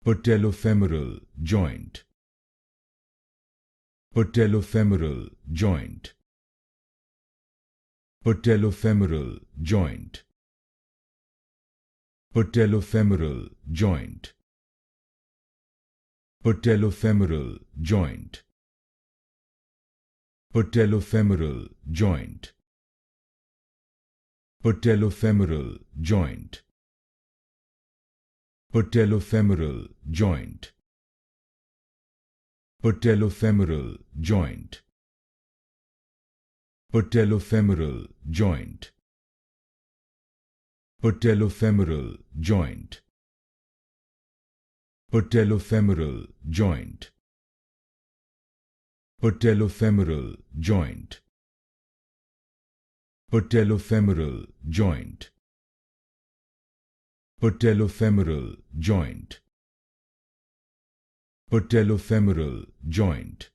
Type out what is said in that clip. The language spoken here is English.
Patellofemoral joint. Patellofemoral joint. Patellofemoral joint. Patellofemoral joint. Patellofemoral joint. Patellofemoral joint. Patellofemoral joint. Patellofemoral joint. Patellofemoral joint. Patellofemoral joint. Patellofemoral joint. Patellofemoral joint. Patellofemoral joint. Patellofemoral joint. Patellofemoral joint. Patellofemoral joint.